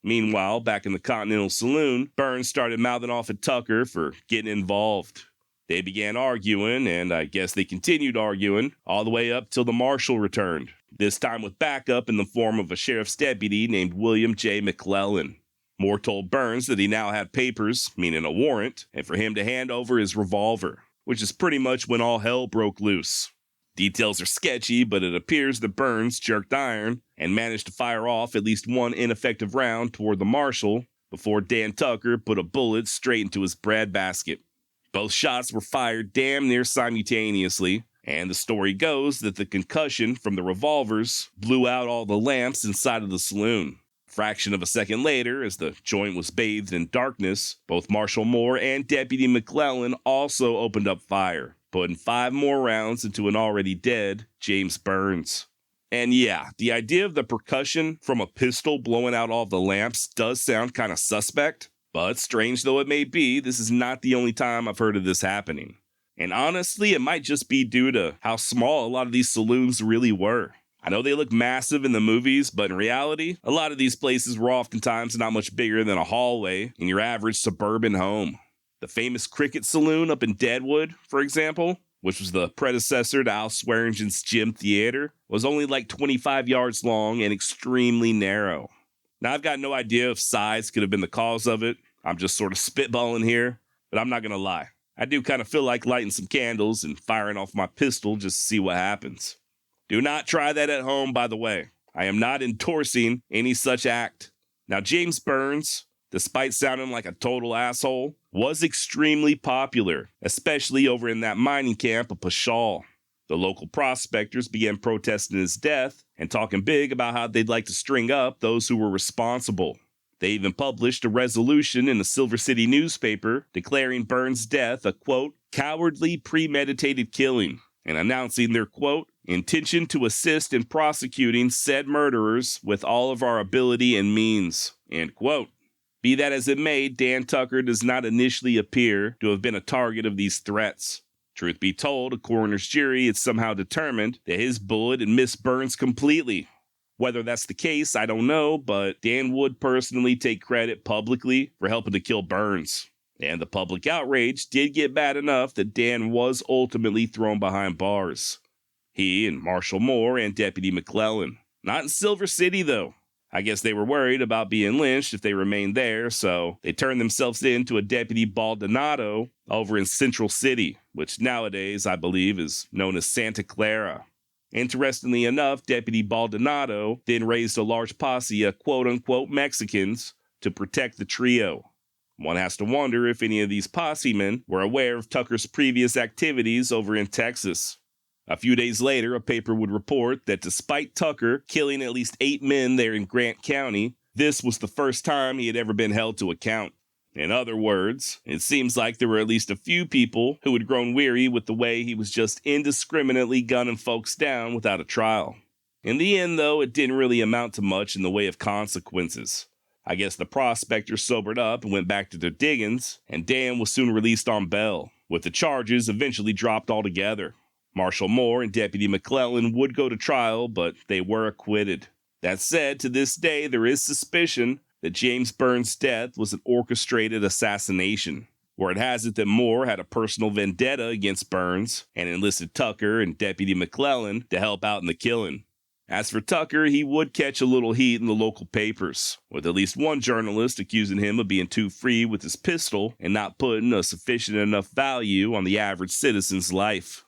Meanwhile, back in the Continental Saloon, Burns started mouthing off at Tucker for getting involved. They began arguing, and I guess they continued arguing, all the way up till the marshal returned, this time with backup in the form of a sheriff's deputy named William J. McClellan. Moore told Burns that he now had papers, meaning a warrant, and for him to hand over his revolver, which is pretty much when all hell broke loose. Details are sketchy, but it appears that Burns jerked iron and managed to fire off at least one ineffective round toward the marshal before Dan Tucker put a bullet straight into his breadbasket. Both shots were fired damn near simultaneously, and the story goes that the concussion from the revolvers blew out all the lamps inside of the saloon. Fraction of a second later, as the joint was bathed in darkness, both Marshal Moore and Deputy McClellan also opened up fire, putting 5 more rounds into an already dead James Burns. And yeah, the idea of the percussion from a pistol blowing out all the lamps does sound kind of suspect, but strange though it may be, this is not the only time I've heard of this happening. And honestly, it might just be due to how small a lot of these saloons really were. I know they look massive in the movies, but in reality, a lot of these places were oftentimes not much bigger than a hallway in your average suburban home. The famous Cricket Saloon up in Deadwood, for example, which was the predecessor to Al Swearingen's Gym Theater, was only like 25 yards long and extremely narrow. Now, I've got no idea if size could have been the cause of it. I'm just sort of spitballing here, but I'm not going to lie. I do kind of feel like lighting some candles and firing off my pistol just to see what happens. Do not try that at home, by the way. I am not endorsing any such act. Now, James Burns, despite sounding like a total asshole, was extremely popular, especially over in that mining camp of Pashal. The local prospectors began protesting his death and talking big about how they'd like to string up those who were responsible. They even published a resolution in the Silver City newspaper declaring Burns' death a, quote, cowardly premeditated killing, and announcing their, quote, intention to assist in prosecuting said murderers with all of our ability and means, end quote. Be that as it may, Dan Tucker does not initially appear to have been a target of these threats. Truth be told, a coroner's jury had somehow determined that his bullet had missed Burns completely. Whether that's the case, I don't know, but Dan would personally take credit publicly for helping to kill Burns. And the public outrage did get bad enough that Dan was ultimately thrown behind bars. He and Marshal Moore and Deputy McClellan. Not in Silver City, though. I guess they were worried about being lynched if they remained there, so they turned themselves in to a Deputy Baldonado over in Central City, which nowadays, I believe, is known as Santa Clara. Interestingly enough, Deputy Baldonado then raised a large posse of quote-unquote Mexicans to protect the trio. One has to wonder if any of these posse men were aware of Tucker's previous activities over in Texas. A few days later, a paper would report that despite Tucker killing at least 8 men there in Grant County, this was the first time he had ever been held to account. In other words, it seems like there were at least a few people who had grown weary with the way he was just indiscriminately gunning folks down without a trial. In the end, though, it didn't really amount to much in the way of consequences. I guess the prospectors sobered up and went back to their diggings, and Dan was soon released on bail, with the charges eventually dropped altogether. Marshal Moore and Deputy McClellan would go to trial, but they were acquitted. That said, to this day, there is suspicion that James Burns' death was an orchestrated assassination. Word has it that Moore had a personal vendetta against Burns and enlisted Tucker and Deputy McClellan to help out in the killing. As for Tucker, he would catch a little heat in the local papers, with at least one journalist accusing him of being too free with his pistol and not putting a sufficient enough value on the average citizen's life.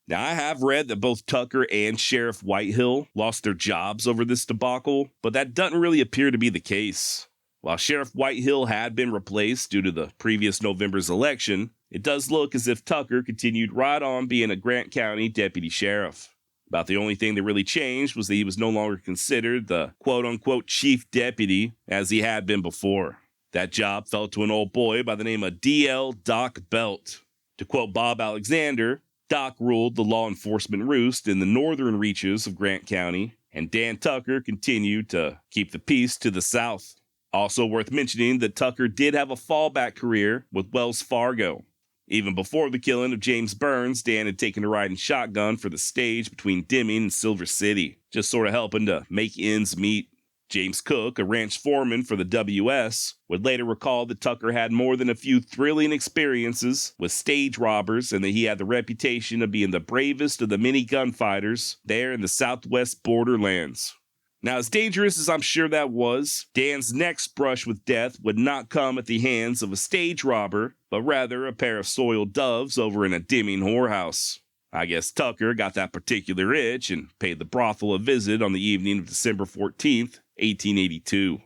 Now, I have read that both Tucker and Sheriff Whitehill lost their jobs over this debacle, but that doesn't really appear to be the case. While Sheriff Whitehill had been replaced due to the previous November's election, it does look as if Tucker continued right on being a Grant County deputy sheriff. About the only thing that really changed was that he was no longer considered the quote-unquote chief deputy as he had been before. That job fell to an old boy by the name of D.L. Doc Belt. To quote Bob Alexander, Doc ruled the law enforcement roost in the northern reaches of Grant County, and Dan Tucker continued to keep the peace to the south. Also worth mentioning that Tucker did have a fallback career with Wells Fargo. Even before the killing of James Burns, Dan had taken a ride in shotgun for the stage between Deming and Silver City, just sort of helping to make ends meet. James Cook, a ranch foreman for the WS, would later recall that Tucker had more than a few thrilling experiences with stage robbers and that he had the reputation of being the bravest of the many gunfighters there in the southwest borderlands. Now, as dangerous as I'm sure that was, Dan's next brush with death would not come at the hands of a stage robber, but rather a pair of soiled doves over in a Deming whorehouse. I guess Tucker got that particular itch and paid the brothel a visit on the evening of December 14th, 1882.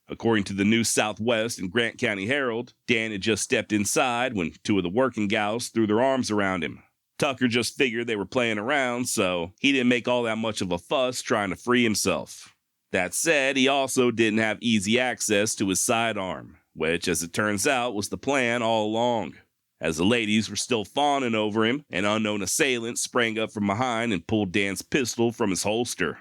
According to the New Southwest and Grant County Herald, Dan had just stepped inside when 2 of the working gals threw their arms around him. Tucker just figured they were playing around, so he didn't make all that much of a fuss trying to free himself. That said, he also didn't have easy access to his sidearm, which, as it turns out, was the plan all along. As the ladies were still fawning over him, an unknown assailant sprang up from behind and pulled Dan's pistol from his holster.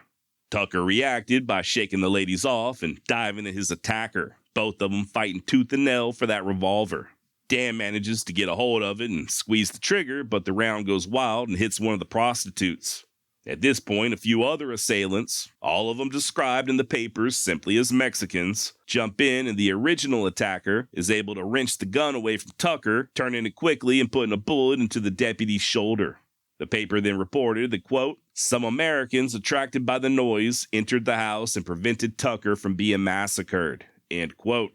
Tucker reacted by shaking the ladies off and diving at his attacker, both of them fighting tooth and nail for that revolver. Dan manages to get a hold of it and squeeze the trigger, but the round goes wild and hits one of the prostitutes. At this point, a few other assailants, all of them described in the papers simply as Mexicans, jump in and the original attacker is able to wrench the gun away from Tucker, turning it quickly and putting a bullet into the deputy's shoulder. The paper then reported that, quote, some Americans attracted by the noise entered the house and prevented Tucker from being massacred, end quote.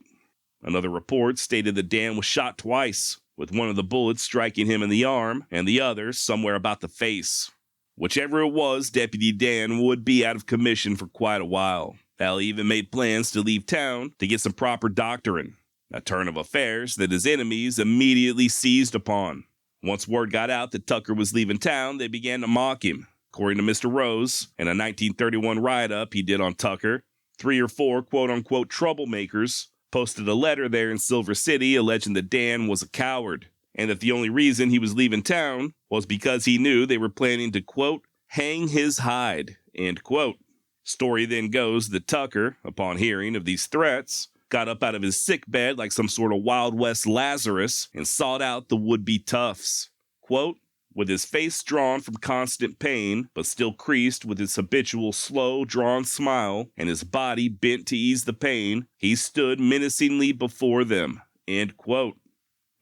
Another report stated that Dan was shot twice, with one of the bullets striking him in the arm and the other somewhere about the face. Whichever it was, Deputy Dan would be out of commission for quite a while. Hell, he even made plans to leave town to get some proper doctoring, a turn of affairs that his enemies immediately seized upon. Once word got out that Tucker was leaving town, they began to mock him. According to Mr. Rose, in a 1931 write-up he did on Tucker, 3 or 4 quote-unquote troublemakers posted a letter there in Silver City alleging that Dan was a coward, and that the only reason he was leaving town was because he knew they were planning to, quote, hang his hide, end quote. Story then goes that Tucker, upon hearing of these threats, got up out of his sickbed like some sort of Wild West Lazarus and sought out the would-be toughs. Quote, with his face drawn from constant pain, but still creased with his habitual slow, drawn smile, and his body bent to ease the pain, he stood menacingly before them. End quote.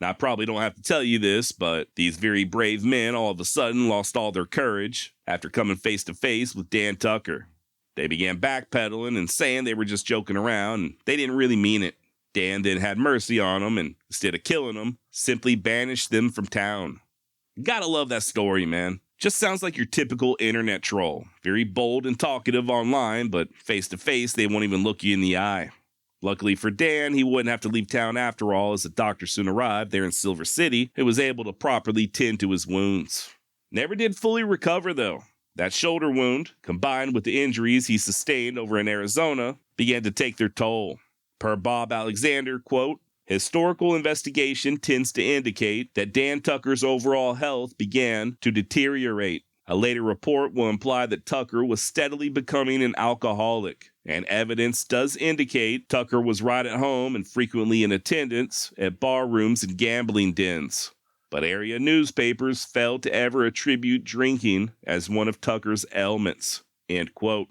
Now, I probably don't have to tell you this, but these very brave men all of a sudden lost all their courage after coming face to face with Dan Tucker. They began backpedaling and saying they were just joking around, and they didn't really mean it. Dan then had mercy on them, and instead of killing them, simply banished them from town. Gotta love that story, man. Just sounds like your typical internet troll. Very bold and talkative online, but face to face, they won't even look you in the eye. Luckily for Dan, he wouldn't have to leave town after all, as a doctor soon arrived there in Silver City who was able to properly tend to his wounds. Never did fully recover, though. That shoulder wound, combined with the injuries he sustained over in Arizona, began to take their toll. Per Bob Alexander, quote, historical investigation tends to indicate that Dan Tucker's overall health began to deteriorate. A later report will imply that Tucker was steadily becoming an alcoholic, and evidence does indicate Tucker was right at home and frequently in attendance at bar rooms and gambling dens. But area newspapers failed to ever attribute drinking as one of Tucker's ailments. End quote.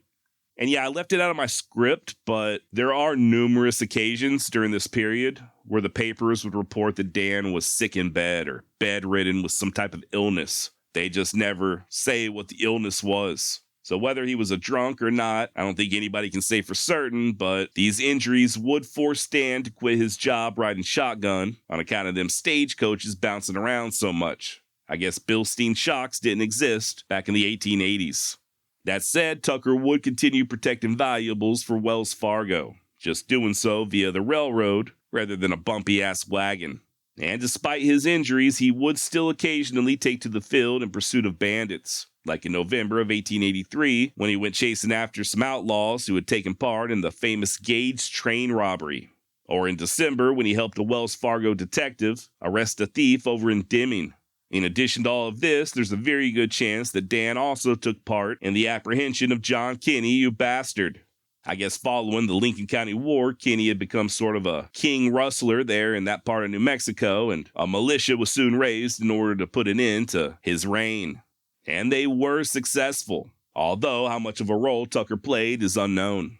And yeah, I left it out of my script, but there are numerous occasions during this period where the papers would report that Dan was sick in bed or bedridden with some type of illness. They just never say what the illness was. So whether he was a drunk or not, I don't think anybody can say for certain, but these injuries would force Dan to quit his job riding shotgun on account of them stagecoaches bouncing around so much. I guess Bilstein shocks didn't exist back in the 1880s. That said, Tucker would continue protecting valuables for Wells Fargo, just doing so via the railroad rather than a bumpy-ass wagon. And despite his injuries, he would still occasionally take to the field in pursuit of bandits, like in November of 1883 when he went chasing after some outlaws who had taken part in the famous Gage train robbery, or in December when he helped a Wells Fargo detective arrest a thief over in Deming. In addition to all of this, there's a very good chance that Dan also took part in the apprehension of John Kinney, you bastard. I guess following the Lincoln County War, Kinney had become sort of a king rustler there in that part of New Mexico, and a militia was soon raised in order to put an end to his reign. And they were successful, although how much of a role Tucker played is unknown.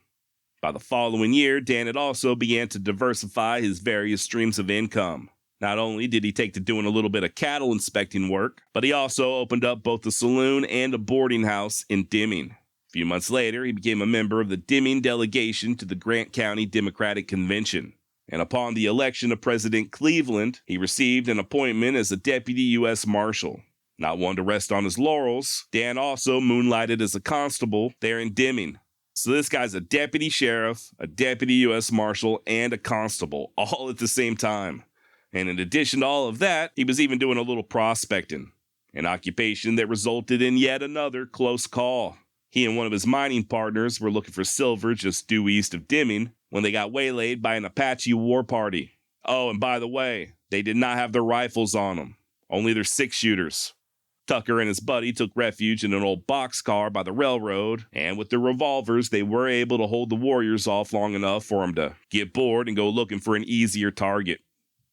By the following year, Dan had also began to diversify his various streams of income. Not only did he take to doing a little bit of cattle inspecting work, but he also opened up both a saloon and a boarding house in Deming. A few months later, he became a member of the Deming delegation to the Grant County Democratic Convention. And upon the election of President Cleveland, he received an appointment as a deputy U.S. Marshal. Not one to rest on his laurels, Dan also moonlighted as a constable there in Deming. So this guy's a deputy sheriff, a deputy U.S. Marshal, and a constable, all at the same time. And in addition to all of that, he was even doing a little prospecting, an occupation that resulted in yet another close call. He and one of his mining partners were looking for silver just due east of Deming when they got waylaid by an Apache war party. Oh, and by the way, they did not have their rifles on them, only their six-shooters. Tucker and his buddy took refuge in an old boxcar by the railroad, and with their revolvers, they were able to hold the warriors off long enough for them to get bored and go looking for an easier target.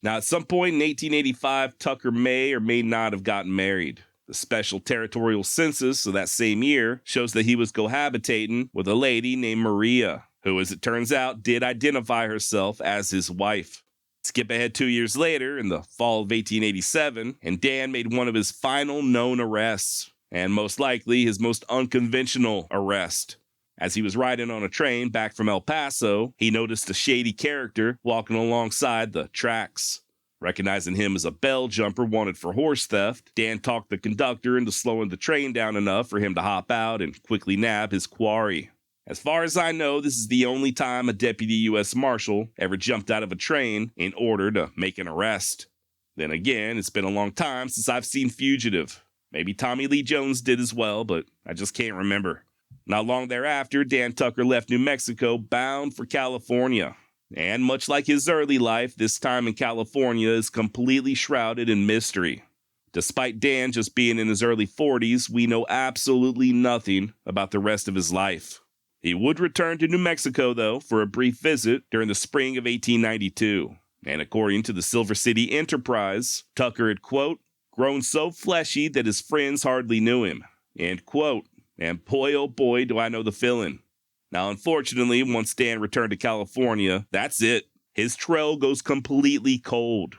Now, at some point in 1885, Tucker may or may not have gotten married. The special territorial census of that same year shows that he was cohabitating with a lady named Maria, who, as it turns out, did identify herself as his wife. Skip ahead 2 years later, in the fall of 1887, and Dan made one of his final known arrests, and most likely his most unconventional arrest. As he was riding on a train back from El Paso, he noticed a shady character walking alongside the tracks. Recognizing him as a bell jumper wanted for horse theft, Dan talked the conductor into slowing the train down enough for him to hop out and quickly nab his quarry. As far as I know, this is the only time a deputy U.S. Marshal ever jumped out of a train in order to make an arrest. Then again, it's been a long time since I've seen Fugitive. Maybe Tommy Lee Jones did as well, but I just can't remember. Not long thereafter, Dan Tucker left New Mexico bound for California. And much like his early life, this time in California is completely shrouded in mystery. Despite Dan just being in his early 40s, we know absolutely nothing about the rest of his life. He would return to New Mexico, though, for a brief visit during the spring of 1892. And according to the Silver City Enterprise, Tucker had, quote, grown so fleshy that his friends hardly knew him, end quote. And boy, oh boy, do I know the feeling. Now, unfortunately, once Dan returned to California, that's it. His trail goes completely cold.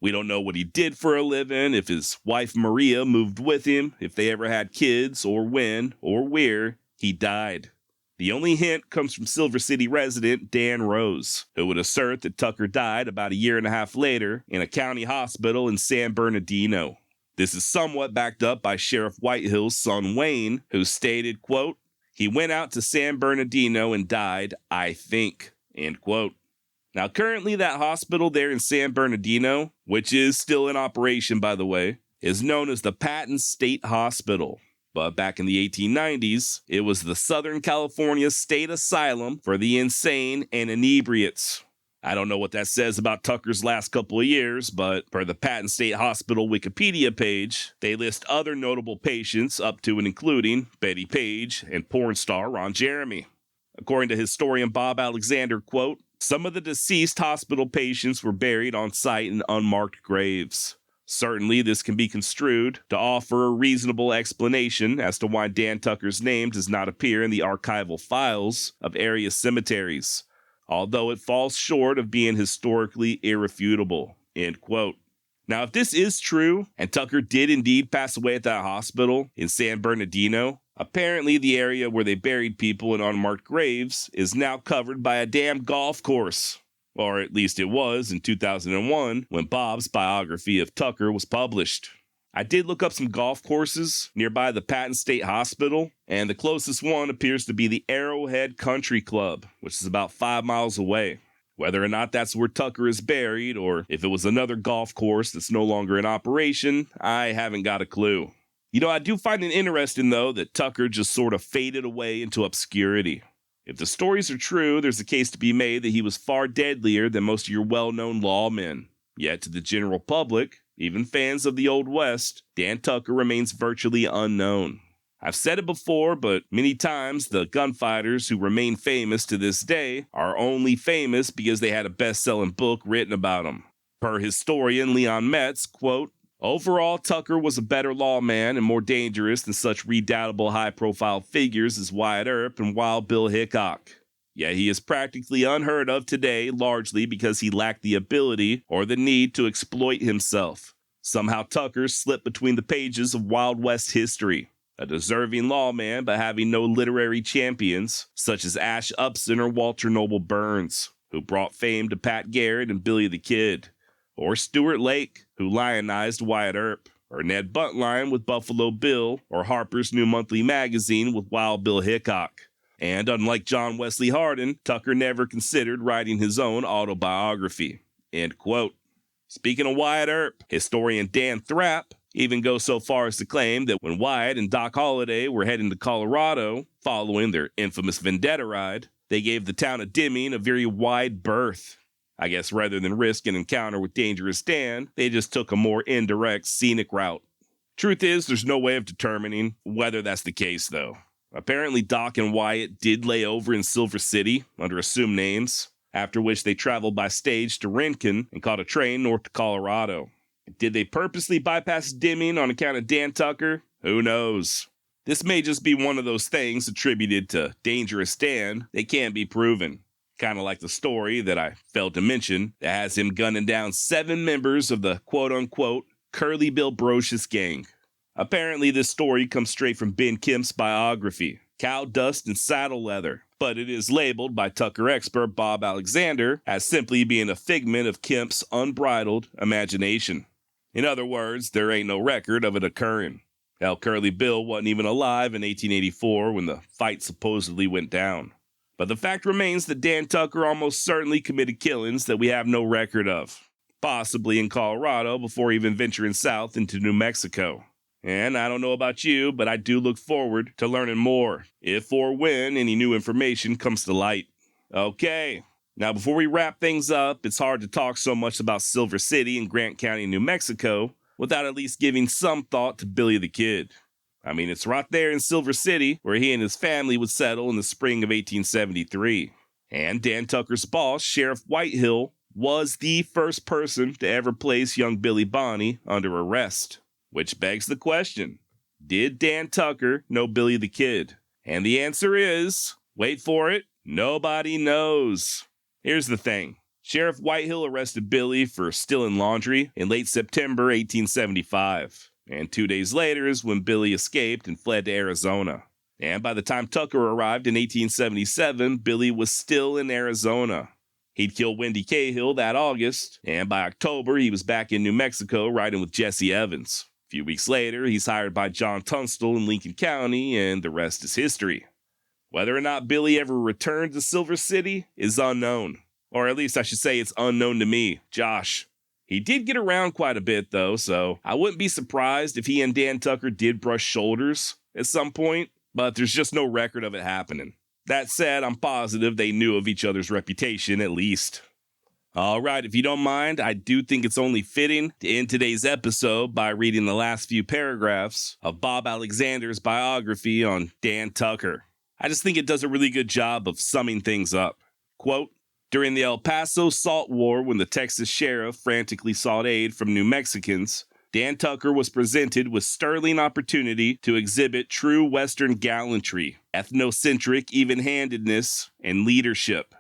We don't know what he did for a living, if his wife Maria moved with him, if they ever had kids, or when, or where he died. The only hint comes from Silver City resident Dan Rose, who would assert that Tucker died about a year and a half later in a county hospital in San Bernardino. This is somewhat backed up by Sheriff Whitehill's son Wayne, who stated, quote, he went out to San Bernardino and died, I think, end quote. Now, currently that hospital there in San Bernardino, which is still in operation, by the way, is known as the Patton State Hospital. But back in the 1890s, it was the Southern California State Asylum for the insane and inebriates. I don't know what that says about Tucker's last couple of years, but per the Patton State Hospital Wikipedia page, they list other notable patients up to and including Betty Page and porn star Ron Jeremy. According to historian Bob Alexander, quote, some of the deceased hospital patients were buried on site in unmarked graves. Certainly, this can be construed to offer a reasonable explanation as to why Dan Tucker's name does not appear in the archival files of area cemeteries, although it falls short of being historically irrefutable, end quote. Now, if this is true, and Tucker did indeed pass away at that hospital in San Bernardino, apparently the area where they buried people in unmarked graves is now covered by a damn golf course. Or at least it was in 2001 when Bob's biography of Tucker was published. I did look up some golf courses nearby the Patton State Hospital, and the closest one appears to be the Arrowhead Country Club, which is about 5 miles away. Whether or not that's where Tucker is buried, or if it was another golf course that's no longer in operation, I haven't got a clue. You know, I do find it interesting, though, that Tucker just sort of faded away into obscurity. If the stories are true, there's a case to be made that he was far deadlier than most of your well-known lawmen. Yet to the general public, even fans of the Old West, Dan Tucker remains virtually unknown. I've said it before, but many times the gunfighters who remain famous to this day are only famous because they had a best-selling book written about them. Per historian Leon Metz, quote, overall, Tucker was a better lawman and more dangerous than such redoubtable high-profile figures as Wyatt Earp and Wild Bill Hickok. Yet he is practically unheard of today largely because he lacked the ability or the need to exploit himself. Somehow Tucker slipped between the pages of Wild West history, a deserving lawman but having no literary champions such as Ash Upson or Walter Noble Burns, who brought fame to Pat Garrett and Billy the Kid, or Stuart Lake, who lionized Wyatt Earp, or Ned Buntline with Buffalo Bill, or Harper's New Monthly Magazine with Wild Bill Hickok. And unlike John Wesley Hardin, Tucker never considered writing his own autobiography, end quote. Speaking of Wyatt Earp, historian Dan Thrapp even goes so far as to claim that when Wyatt and Doc Holliday were heading to Colorado, following their infamous vendetta ride, they gave the town of Deming a very wide berth. I guess rather than risk an encounter with Dangerous Dan, they just took a more indirect, scenic route. Truth is, there's no way of determining whether that's the case, though. Apparently, Doc and Wyatt did lay over in Silver City under assumed names, after which they traveled by stage to Rincon and caught a train north to Colorado. Did they purposely bypass Deming on account of Dan Tucker? Who knows? This may just be one of those things attributed to Dangerous Dan that can't be proven. Kind of like the story that I failed to mention that has him gunning down 7 members of the quote-unquote Curly Bill Brocious gang. Apparently, this story comes straight from Ben Kemp's biography, Cow Dust and Saddle Leather, but it is labeled by Tucker expert Bob Alexander as simply being a figment of Kemp's unbridled imagination. In other words, there ain't no record of it occurring. Hell, Curly Bill wasn't even alive in 1884 when the fight supposedly went down. But the fact remains that Dan Tucker almost certainly committed killings that we have no record of, possibly in Colorado before even venturing south into New Mexico. And I don't know about you, but I do look forward to learning more, if or when any new information comes to light. Okay, now before we wrap things up, it's hard to talk so much about Silver City and Grant County, New Mexico, without at least giving some thought to Billy the Kid. I mean, it's right there in Silver City, where he and his family would settle in the spring of 1873. And Dan Tucker's boss, Sheriff Whitehill, was the first person to ever place young Billy Bonney under arrest. Which begs the question, did Dan Tucker know Billy the Kid? And the answer is, wait for it, nobody knows. Here's the thing. Sheriff Whitehill arrested Billy for stealing laundry in late September 1875. And 2 days later is when Billy escaped and fled to Arizona. And by the time Tucker arrived in 1877, Billy was still in Arizona. He'd killed Wendy Cahill that August, and by October he was back in New Mexico riding with Jesse Evans. A few weeks later, he's hired by John Tunstall in Lincoln County, and the rest is history. Whether or not Billy ever returned to Silver City is unknown. Or at least I should say it's unknown to me, Josh. He did get around quite a bit though, so I wouldn't be surprised if he and Dan Tucker did brush shoulders at some point, but there's just no record of it happening. That said, I'm positive they knew of each other's reputation at least. Alright, if you don't mind, I do think it's only fitting to end today's episode by reading the last few paragraphs of Bob Alexander's biography on Dan Tucker. I just think it does a really good job of summing things up. Quote, during the El Paso Salt War, when the Texas sheriff frantically sought aid from New Mexicans, Dan Tucker was presented with sterling opportunity to exhibit true Western gallantry, ethnocentric even-handedness, and leadership.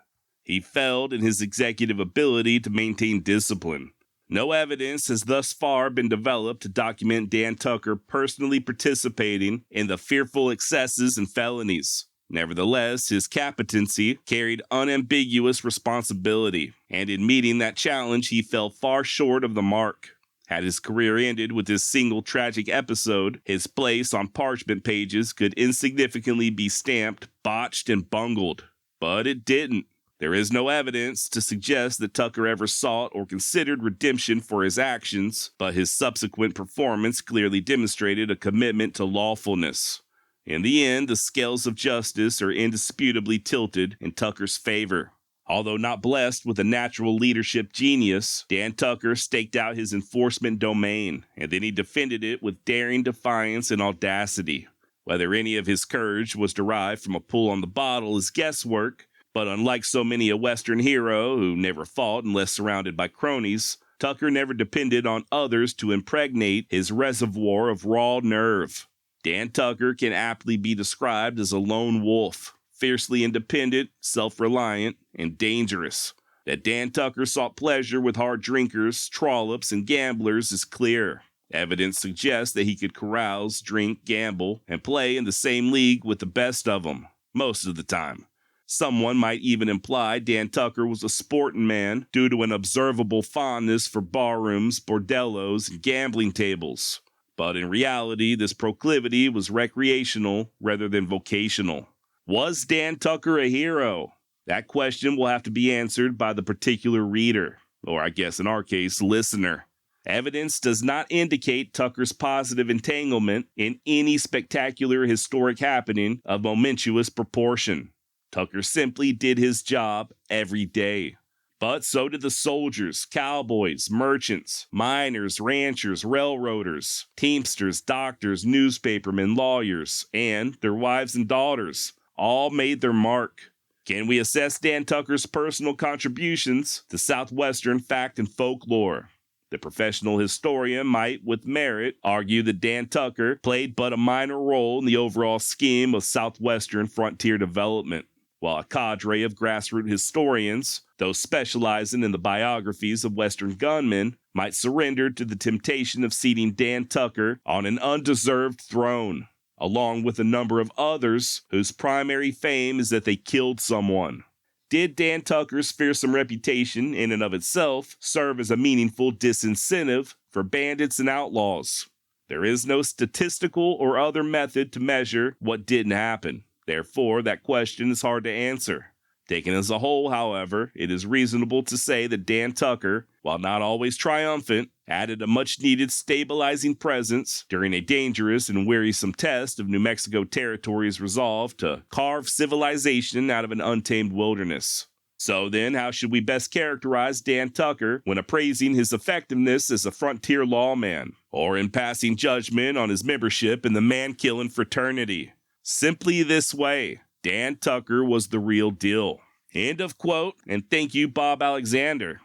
He failed in his executive ability to maintain discipline. No evidence has thus far been developed to document Dan Tucker personally participating in the fearful excesses and felonies. Nevertheless, his competency carried unambiguous responsibility, and in meeting that challenge, he fell far short of the mark. Had his career ended with this single tragic episode, his place on parchment pages could insignificantly be stamped, botched, and bungled. But it didn't. There is no evidence to suggest that Tucker ever sought or considered redemption for his actions, but his subsequent performance clearly demonstrated a commitment to lawfulness. In the end, the scales of justice are indisputably tilted in Tucker's favor. Although not blessed with a natural leadership genius, Dan Tucker staked out his enforcement domain, and then he defended it with daring defiance and audacity. Whether any of his courage was derived from a pull on the bottle is guesswork, but unlike so many a Western hero who never fought unless surrounded by cronies, Tucker never depended on others to impregnate his reservoir of raw nerve. Dan Tucker can aptly be described as a lone wolf, fiercely independent, self-reliant, and dangerous. That Dan Tucker sought pleasure with hard drinkers, trollops, and gamblers is clear. Evidence suggests that he could carouse, drink, gamble, and play in the same league with the best of them, most of the time. Someone might even imply Dan Tucker was a sporting man due to an observable fondness for barrooms, bordellos, and gambling tables. But in reality, this proclivity was recreational rather than vocational. Was Dan Tucker a hero? That question will have to be answered by the particular reader, or I guess in our case, listener. Evidence does not indicate Tucker's positive entanglement in any spectacular historic happening of momentous proportion. Tucker simply did his job every day. But so did the soldiers, cowboys, merchants, miners, ranchers, railroaders, teamsters, doctors, newspapermen, lawyers, and their wives and daughters. All made their mark. Can we assess Dan Tucker's personal contributions to Southwestern fact and folklore? The professional historian might, with merit, argue that Dan Tucker played but a minor role in the overall scheme of Southwestern frontier development, while a cadre of grassroots historians, those specializing in the biographies of Western gunmen, might surrender to the temptation of seating Dan Tucker on an undeserved throne, along with a number of others whose primary fame is that they killed someone. Did Dan Tucker's fearsome reputation in and of itself serve as a meaningful disincentive for bandits and outlaws? There is no statistical or other method to measure what didn't happen. Therefore, that question is hard to answer. Taken as a whole, however, it is reasonable to say that Dan Tucker, while not always triumphant, added a much-needed stabilizing presence during a dangerous and wearisome test of New Mexico Territory's resolve to carve civilization out of an untamed wilderness. So then, how should we best characterize Dan Tucker when appraising his effectiveness as a frontier lawman, or in passing judgment on his membership in the man-killing fraternity? Simply this way: Dan Tucker was the real deal. End of quote, and thank you, Bob Alexander.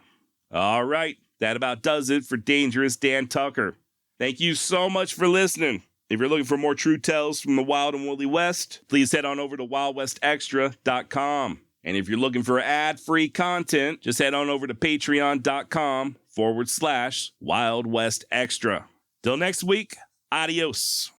All right, that about does it for Dangerous Dan Tucker. Thank you so much for listening. If you're looking for more true tales from the Wild and Woolly West, please head on over to wildwestextra.com. And if you're looking for ad-free content, just head on over to patreon.com/Wild West Extra. Till next week, adios.